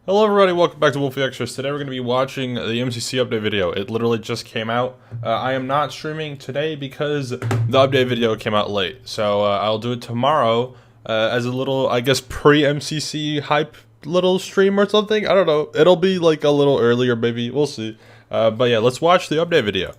Hello everybody, welcome back to Wolfeei Extras. Today we're going to be watching the MCC update video. It literally just came out. I am not streaming today because the update video came out late. So I'll do it tomorrow as a little, I guess, pre-MCC hype little stream or something. I don't know. It'll be like a little earlier maybe. We'll see. But yeah, let's watch the update video.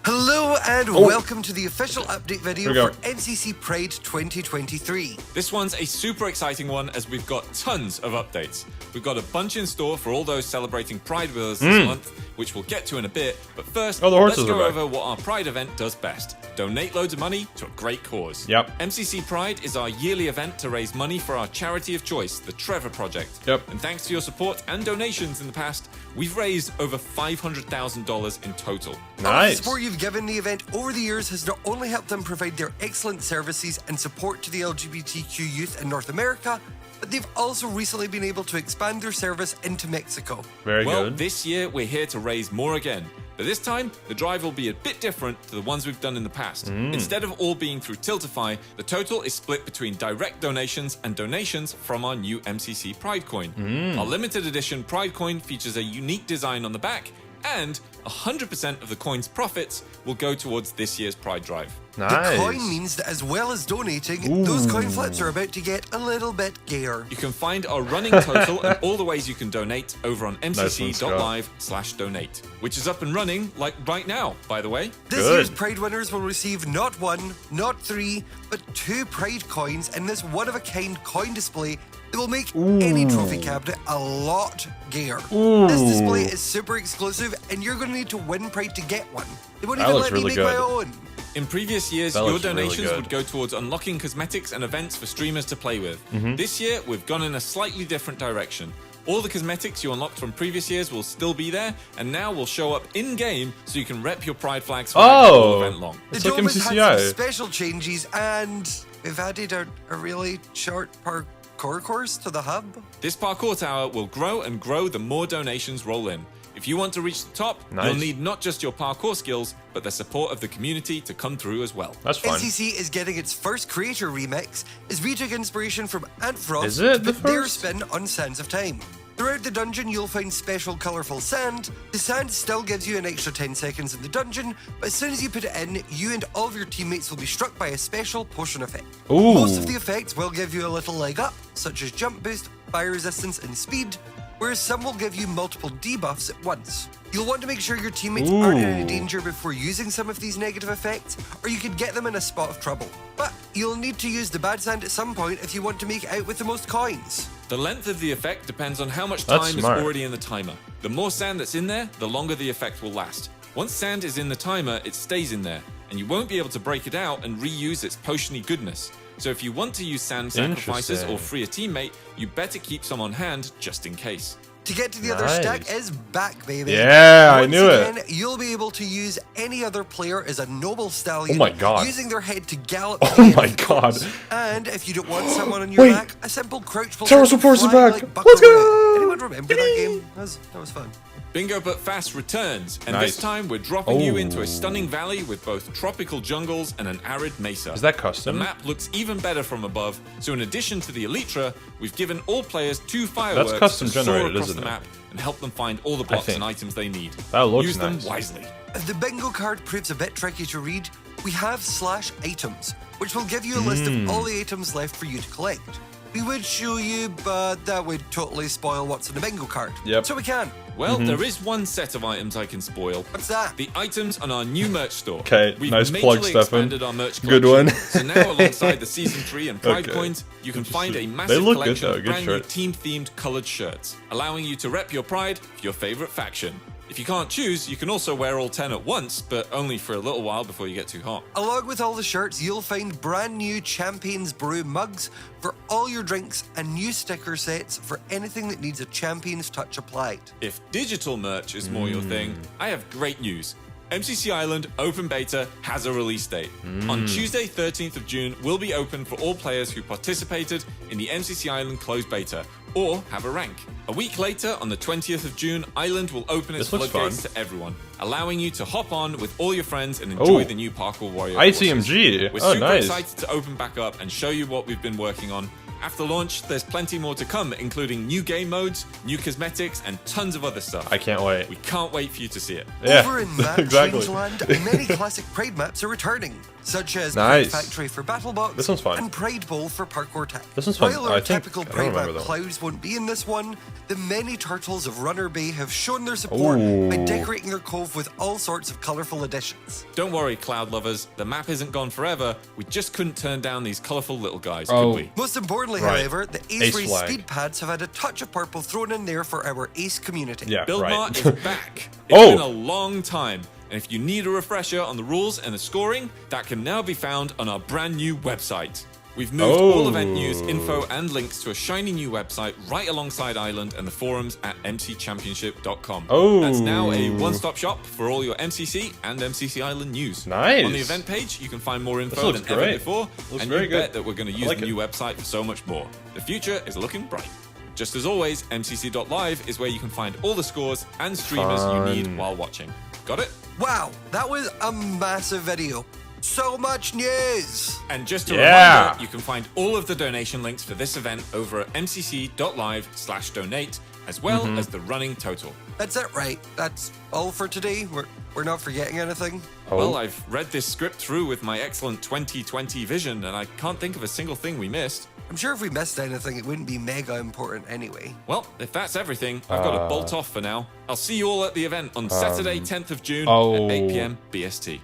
Hello and welcome to the official update video for MCC Pride 2023. This one's a super exciting one as we've got tons of updates. We've got a bunch in store for all those celebrating Pride with us this month, which we'll get to in a bit. But first, let's go over what our Pride event does best. Donate loads of money to a great cause. MCC Pride is our yearly event to raise money for our charity of choice, the Trevor Project. And thanks to your support and donations in the past, we've raised over $500,000 in total. Nice. The support you've given the event over the years has not only helped them provide their excellent services and support to the LGBTQ youth in North America, but they've also recently been able to expand their service into Mexico. Very good. Well, this year we're here to raise more again. But this time, the drive will be a bit different to the ones we've done in the past. Instead of all being through Tiltify, the total is split between direct donations and donations from our new MCC Pride coin. Our limited edition Pride coin features a unique design on the back, and 100% of the coin's profits will go towards this year's Pride drive. Nice. The coin means that as well as donating, those coin flips are about to get a little bit gayer. You can find our running total and all the ways you can donate over on mcc.live/donate, which is up and running like right now, by the way. This year's Pride winners will receive not one, not three, but 2 Pride coins in this one-of-a-kind coin display that will make any trophy cabinet a lot gayer. This display is super exclusive and you're going to need to win Pride to get one. They won't even let me make my own. In previous years, your donations would go towards unlocking cosmetics and events for streamers to play with. This year, we've gone in a slightly different direction. All the cosmetics you unlocked from previous years will still be there, and now will show up in-game so you can rep your Pride flags for all event long. It's the like dome MCCI. has had some special changes, and we've added a really short parkour course to the hub. This parkour tower will grow and grow the more donations roll in. If you want to reach the top, you'll need not just your parkour skills, but the support of the community to come through as well. That's fun. MCC is getting its first creator remix as we took inspiration from Ant Frost Is it to the put their first? spin on Sands of Time. Throughout the dungeon, you'll find special colourful sand. The sand still gives you an extra 10 seconds in the dungeon, but as soon as you put it in, you and all of your teammates will be struck by a special potion effect. Most of the effects will give you a little leg up, such as jump boost, fire resistance, and speed, whereas some will give you multiple debuffs at once. You'll want to make sure your teammates aren't in any danger before using some of these negative effects, or you could get them in a spot of trouble. But you'll need to use the bad sand at some point if you want to make it out with the most coins. The length of the effect depends on how much time is already in the timer. The more sand that's in there, the longer the effect will last. Once sand is in the timer, it stays in there, and you won't be able to break it out and reuse its potiony goodness. So if you want to use sand sacrifices or free a teammate, you better keep some on hand just in case. To get to the other stack is back, baby. Yeah, I knew it. You'll be able to use any other player as a noble stallion. Using their head to gallop. And if you don't want someone on your back, a simple crouch will Terrace Reports is back. Let's go. Anyone remember that game? That was fun. Bingo But Fast returns, and this time we're dropping you into a stunning valley with both tropical jungles and an arid mesa. Is that custom? The map looks even better from above, so in addition to the Elytra, we've given all players 2 fireworks to soar across the map and help them find all the blocks and items they need. Use them wisely. If the bingo card proves a bit tricky to read, we have /items, which will give you a list of all the items left for you to collect. We would show you, but that would totally spoil what's in the bingo card. So we can. Well, there is one set of items I can spoil. What's that? The items on our new merch store. We've nice plug, Stefan. Expanded our merch Good one. So now, alongside the Season 3 and Pride coins, you can find a massive collection of brand new team-themed coloured shirts, allowing you to rep your Pride for your favourite faction. If you can't choose, you can also wear all 10 at once, but only for a little while before you get too hot. Along with all the shirts, you'll find brand new Champions Brew mugs for all your drinks and new sticker sets for anything that needs a champion's touch applied. If digital merch is more your thing, I have great news. MCC Island Open Beta has a release date. On Tuesday 13th of June, will be open for all players who participated in the MCC Island closed beta or have a rank. A week later, on the 20th of June, Island will open its floodgates to everyone, allowing you to hop on with all your friends and enjoy the new Parkour Warrior courses. ICMG. We're super excited to open back up and show you what we've been working on. After launch, there's plenty more to come, including new game modes, new cosmetics, and tons of other stuff. I can't wait. We can't wait for you to see it. Yeah, Over in Map exactly. Changeland, many classic Pride maps are returning, such as Nice. Pride Factory for BattleBox This one's fun. and Pride Bowl for Parkour Tech. This one's fun. While our I think- typical I don't Pride remember map that one. clouds won't be in this one, the many turtles of Runner Bay have shown their support by Ooh. decorating their cove with all sorts of colourful additions. Don't worry, Cloud lovers, the map isn't gone forever. We just couldn't turn down these colourful little guys, Oh. could we? Most importantly, Right. however, the Ace Ace Race flag. speed pads have had a touch of purple thrown in there for our Ace community. Yeah, Build right. Mart is back. It's Oh. been a long time. And if you need a refresher on the rules and the scoring, that can now be found on our brand new website. We've moved all event news, info, and links to a shiny new website right alongside Island and the forums at mcchampionship.com. Oh. That's now a one-stop shop for all your MCC and MCC Island news. Nice. On the event page, you can find more This info looks than ever great. before, Looks and very you good. bet that we're going to use like the it. new website for so much more. The future is looking bright. Just as always, MCC.live is where you can find all the scores and streamers Fun. you need while watching. Got it? Wow, that was a massive video. So much news! And just a Yeah. reminder, you can find all of the donation links for this event over at mcc.live/donate, as well Mm-hmm. as the running total. That's it, right? That's all for today? We're not forgetting anything? Oh. Well, I've read this script through with my excellent 2020 vision, and I can't think of a single thing we missed. I'm sure if we missed anything, it wouldn't be mega important anyway. Well, if that's everything, I've got to bolt off for now. I'll see you all at the event on Saturday, 10th of June oh. at 8 p.m. BST.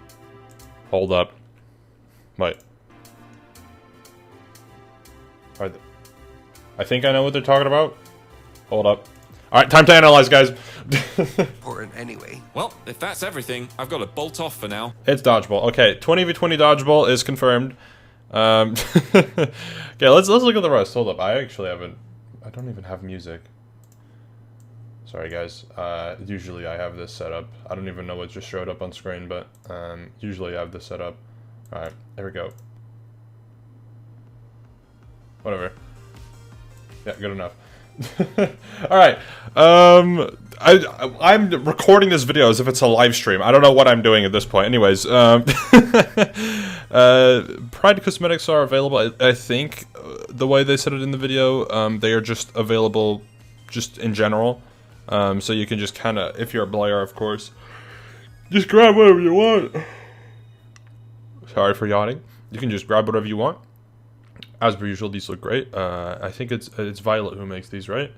Hold up. Wait. I think I know what they're talking about. Hold up. Alright, time to analyze, guys. Important anyway. Well, if that's everything, I've got to bolt off for now. It's dodgeball. Okay, 20v20 dodgeball is confirmed. Okay, let's look at the rest. Hold up. I don't even have music. Sorry, guys. Usually I have this set up. I don't even know what just showed up on screen, but usually I have this set up. Alright, there we go. Whatever. Yeah, good enough. Alright. I'm recording this video as if it's a live stream. I don't know what I'm doing at this point. Anyways, Pride cosmetics are available. I think the way they said it in the video, they are just available just in general. So you can just kind of, if you're a player, of course, just grab whatever you want. Sorry for yawning. You can just grab whatever you want. As per usual, these look great. I think it's Violet who makes these, right?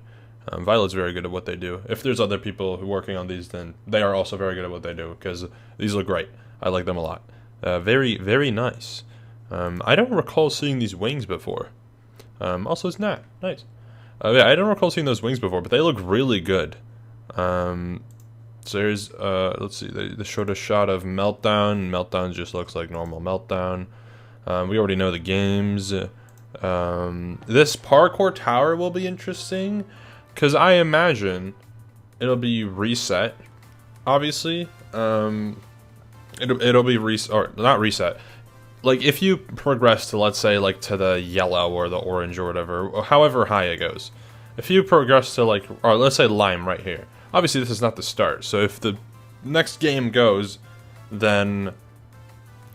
Violet's very good at what they do. If there's other people who are working on these, then they are also very good at what they do, because these look great. I like them a lot. Very, very nice. I don't recall seeing these wings before. Also, it's not nice. Yeah, I don't recall seeing those wings before, but they look really good. So here's, let's see, they showed a shot of Meltdown. Meltdown just looks like normal Meltdown. We already know the games. This parkour tower will be interesting, because I imagine it'll be reset, obviously. It'll be or not reset. Like, if you progress to, let's say, like, to the yellow or the orange or whatever, or however high it goes. If you progress to, like, or let's say lime right here. Obviously, this is not the start, so if the next game goes, then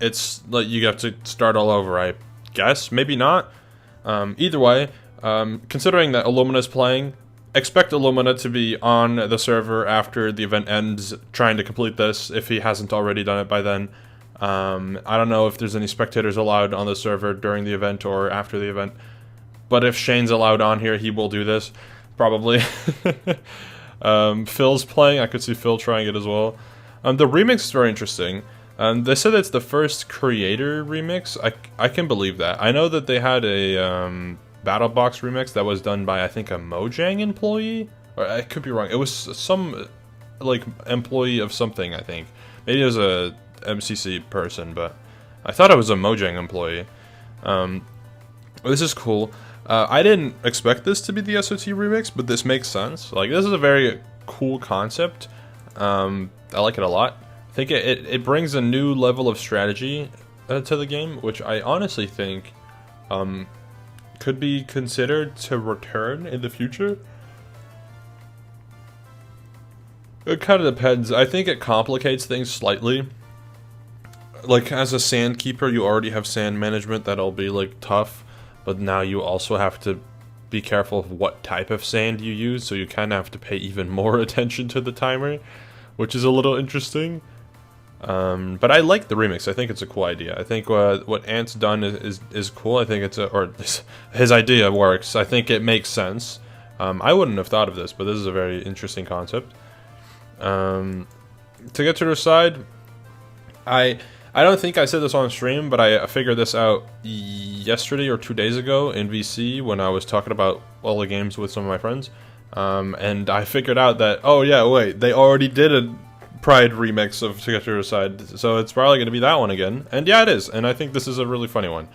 it's, like, you have to start all over, I guess. Maybe not. Either way, considering that Illumina's playing, expect Illumina to be on the server after the event ends, trying to complete this, if he hasn't already done it by then. I don't know if there's any spectators allowed on the server during the event or after the event, but if Shane's allowed on here, he will do this, probably. Phil's playing. I could see Phil trying it as well. The remix is very interesting. They said it's the first creator remix. I can believe that. I know that they had a BattleBox remix that was done by, I think, a Mojang employee, or I could be wrong. It was some like employee of something. I think maybe it was a MCC person, but I thought it was a Mojang employee. This is cool. I didn't expect this to be the SOT remix, but this makes sense. Like, this is a very cool concept. I like it a lot. I think it brings a new level of strategy to the game, which I honestly think could be considered to return in the future. It kind of depends. I think it complicates things slightly. Like, as a sand keeper, you already have sand management that'll be, like, tough. but now you also have to be careful of what type of sand you use, so you kind of have to pay even more attention to the timer, which is a little interesting. But I like the remix. I think it's a cool idea. I think what Ant's done is cool. I think his idea works. I think it makes sense. I wouldn't have thought of this, but this is a very interesting concept. To get to the side, I don't think I said this on stream, but I figured this out yesterday or 2 days ago in VC when I was talking about all the games with some of my friends. And I figured out that, oh yeah, wait, they already did a Pride remix of To Get to Your Side, so it's probably going to be that one again. And yeah, it is, and I think this is a really funny one.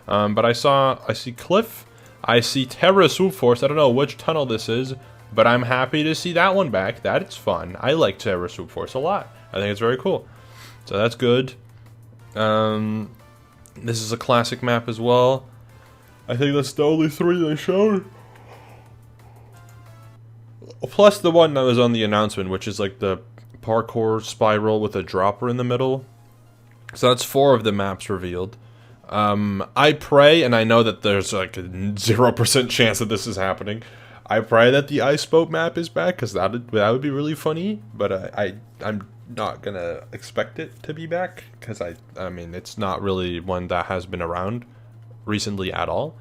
But I see Cliff, I see Terra Swoop Force. I don't know which tunnel this is, but I'm happy to see that one back. That's fun. I like Terra Swoop Force a lot. I think it's very cool. So that's good. This is a classic map as well. I think that's the only 3 they showed. Plus the one that was on the announcement, which is like the parkour spiral with a dropper in the middle. So that's 4 of the maps revealed. I pray, and I know that there's like a 0% chance that this is happening. I pray that the ice boat map is back, because that would be really funny. But I'm not gonna expect it to be back, because I mean it's not really one that has been around recently at all.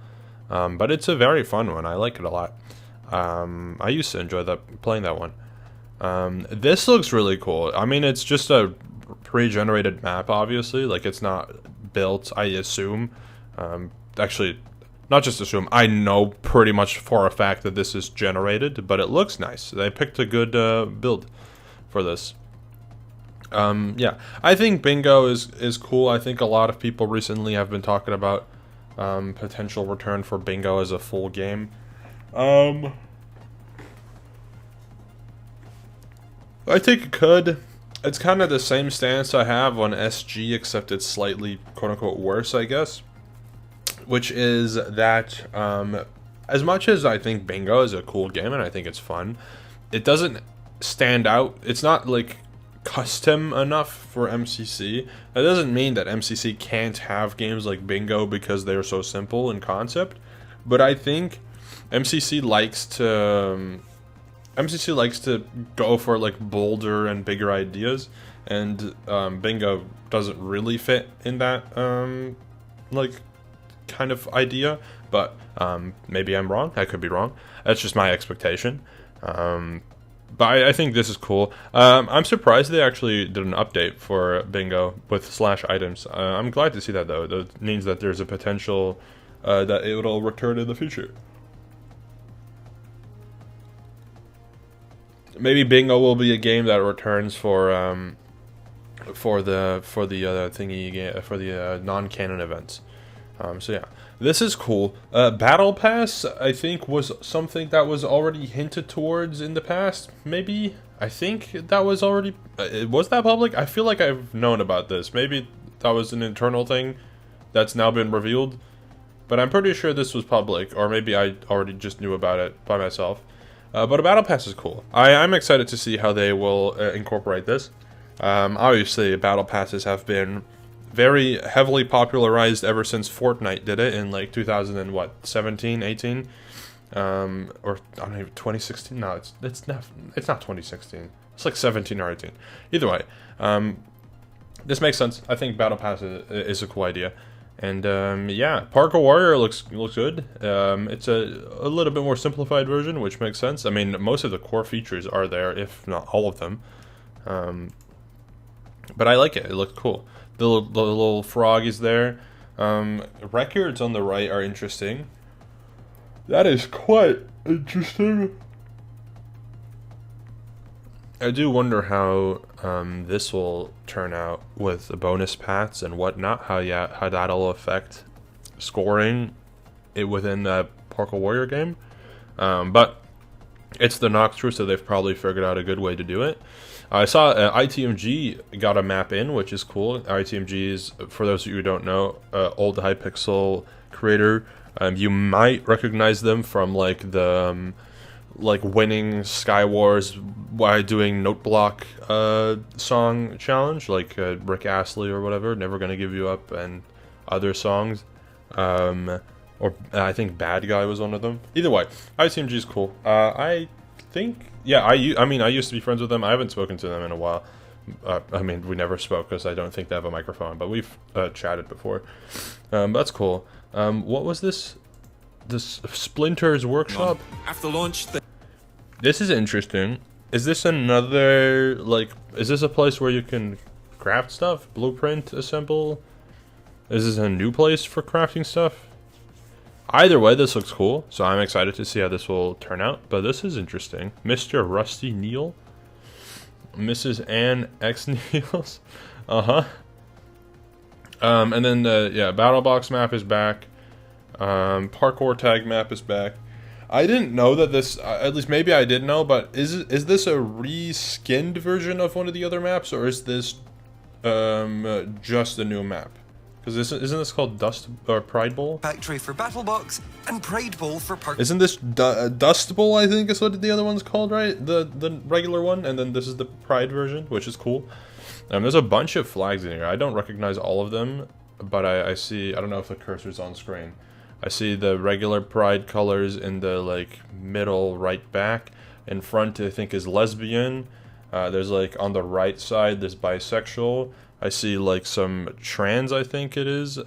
But it's a very fun one. I like it a lot. I used to enjoy playing that one. This looks really cool. I mean, it's just a pre-generated map, obviously. Like, it's not built, I assume. Actually, not just assume. I know pretty much for a fact that this is generated, but it looks nice. They picked a good build for this. Yeah, I think Bingo is cool. I think a lot of people recently have been talking about potential return for Bingo as a full game. I think it could. It's kind of the same stance I have on SG, except it's slightly quote-unquote worse, I guess. Which is that, as much as I think Bingo is a cool game and I think it's fun, it doesn't stand out. It's not, like, custom enough for MCC. That doesn't mean that MCC can't have games like Bingo because they're so simple in concept. But I think MCC likes to go for like bolder and bigger ideas, and Bingo doesn't really fit in that like kind of idea. But maybe I'm wrong. I could be wrong. That's just my expectation. But I think this is cool. I'm surprised they actually did an update for Bingo with /items. I'm glad to see that though. That means that there's a potential that it will return in the future. Maybe Bingo will be a game that returns for the non-canon events. So yeah, this is cool. Battle Pass, I think, was something that was already hinted towards in the past. Maybe I think that was already was that public? I feel like I've known about this. Maybe that was an internal thing that's now been revealed. But I'm pretty sure this was public, or maybe I already just knew about it by myself. But a Battle Pass is cool. I'm excited to see how they will incorporate this. Obviously, Battle Passes have been very heavily popularized ever since Fortnite did it in like 2017, 18, or I don't know, 2016. No, it's not 2016. It's like 17 or 18. Either way, this makes sense. I think Battle Pass is a cool idea. And yeah, Parkour Warrior looks good. It's a little bit more simplified version, which makes sense. I mean, most of the core features are there, if not all of them. But I like it. It looks cool. The little frog is there. Records on the right are interesting. That is quite interesting. I do wonder how this will turn out with the bonus paths and whatnot. How that'll affect scoring it within the Parkour Warrior game. But it's the Noxtru, so they've probably figured out a good way to do it. I saw ITMG got a map in, which is cool. ITMG is, for those of you who don't know, old Hypixel creator. You might recognize them from like the like winning Sky Wars by doing Note Block song challenge, like Rick Astley or whatever, Never Gonna Give You Up, and other songs. Or or I think Bad Guy was one of them. Either way, ICMG is cool. I think, yeah, I mean, I used to be friends with them. I haven't spoken to them in a while. I mean, we never spoke because I don't think they have a microphone, but we've chatted before. That's cool. What was this? This Splinter's Workshop? After launch, this is interesting. Is this another, like, is this a place where you can craft stuff? Blueprint, assemble? Is this a new place for crafting stuff? Either way, this looks cool, so I'm excited to see how this will turn out. But this is interesting. Mr. Rusty Neal. Mrs. Ann X Neals. And then yeah, Battle Box map is back. Parkour tag map is back. I didn't know that this, at least maybe I did know, but is this a reskinned version of one of the other maps, or is this just a new map? Because isn't this called Dust or Pride Bowl? Factory for Battle Box and Pride Bowl for Park. Isn't this Dust Bowl? I think is what the other one's called, right? The regular one, and then this is the Pride version, which is cool. There's a bunch of flags in here. I don't recognize all of them, but I see. I don't know if the cursor's on screen. I see the regular Pride colors in the like middle right back. In front, I think is lesbian. There's like on the right side, there's bisexual. I see like some trans, I think it is,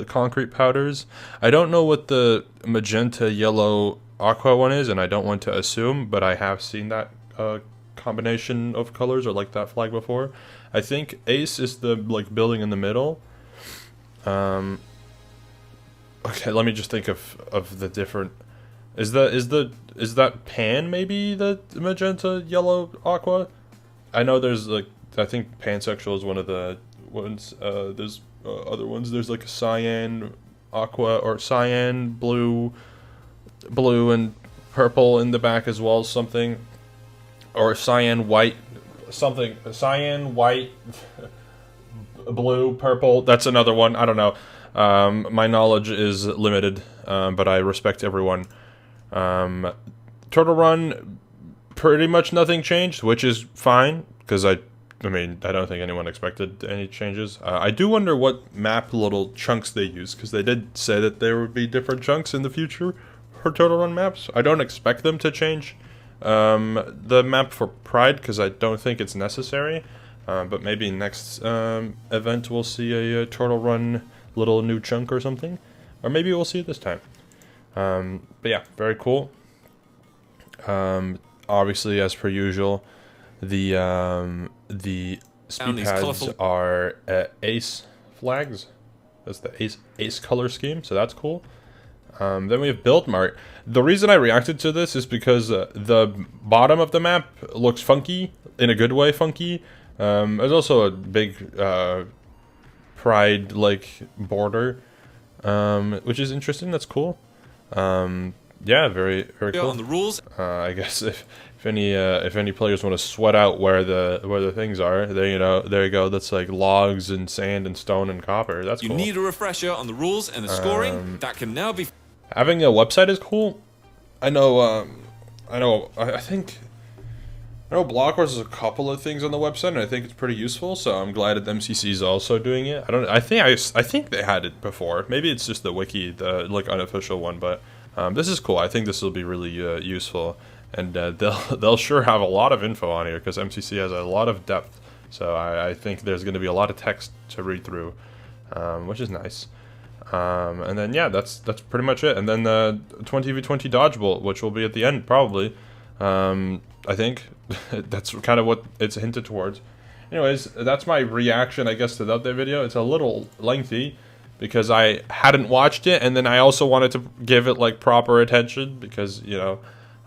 concrete powders. I don't know what the magenta, yellow, aqua one is, and I don't want to assume, but I have seen that combination of colors or like that flag before. I think Ace is the like building in the middle. Okay, let me just think of the different. Is that Pan maybe the magenta, yellow, aqua? I know there's like, I think pansexual is one of the ones. There's other ones. There's like a cyan, aqua, or cyan, blue, and purple in the back as well. Something, or cyan, white, something. Cyan, white, blue, purple. That's another one. I don't know. My knowledge is limited, but I respect everyone. Turtle Run, pretty much nothing changed, which is fine, because I mean, I don't think anyone expected any changes. I do wonder what map little chunks they use, because they did say that there would be different chunks in the future for Turtle Run maps. I don't expect them to change the map for Pride, because I don't think it's necessary. But maybe next event we'll see a Turtle Run little new chunk or something, or maybe we'll see it this time. But yeah, very cool. Obviously, as per usual, the speed pads are Ace flags. That's the Ace color scheme, so that's cool. Then we have Build Mart. The reason I reacted to this is because the bottom of the map looks funky, in a good way funky. There's also a big Pride like border, which is interesting. That's cool. Yeah, very cool. On the rules. I guess if any players want to sweat out where the things are, there you go. That's like logs and sand and stone and copper. That's cool. You need a refresher on the rules and the scoring. That can now be. Having a website is cool. I know. I think Block Wars has a couple of things on the website, and I think it's pretty useful. So I'm glad that MCC is also doing it. I think they had it before. Maybe it's just the wiki, the like unofficial one, but this is cool. I think this will be really useful, and they'll sure have a lot of info on here because MCC has a lot of depth. So I think there's going to be a lot of text to read through, which is nice. And then yeah, that's pretty much it. And then the 20v20 dodgeball, which will be at the end probably. I think that's kind of what it's hinted towards. Anyways, that's my reaction, I guess, to the update video. It's a little lengthy because I hadn't watched it, and then I also wanted to give it like proper attention because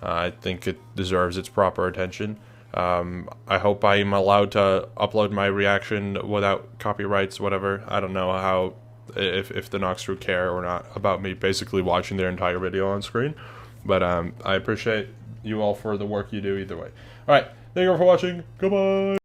I think it deserves its proper attention. I hope I'm allowed to upload my reaction without copyrights, whatever. I don't know how if the Nox crew care or not about me basically watching their entire video on screen, but I appreciate you all for the work you do either way. Alright, thank you all for watching. Goodbye!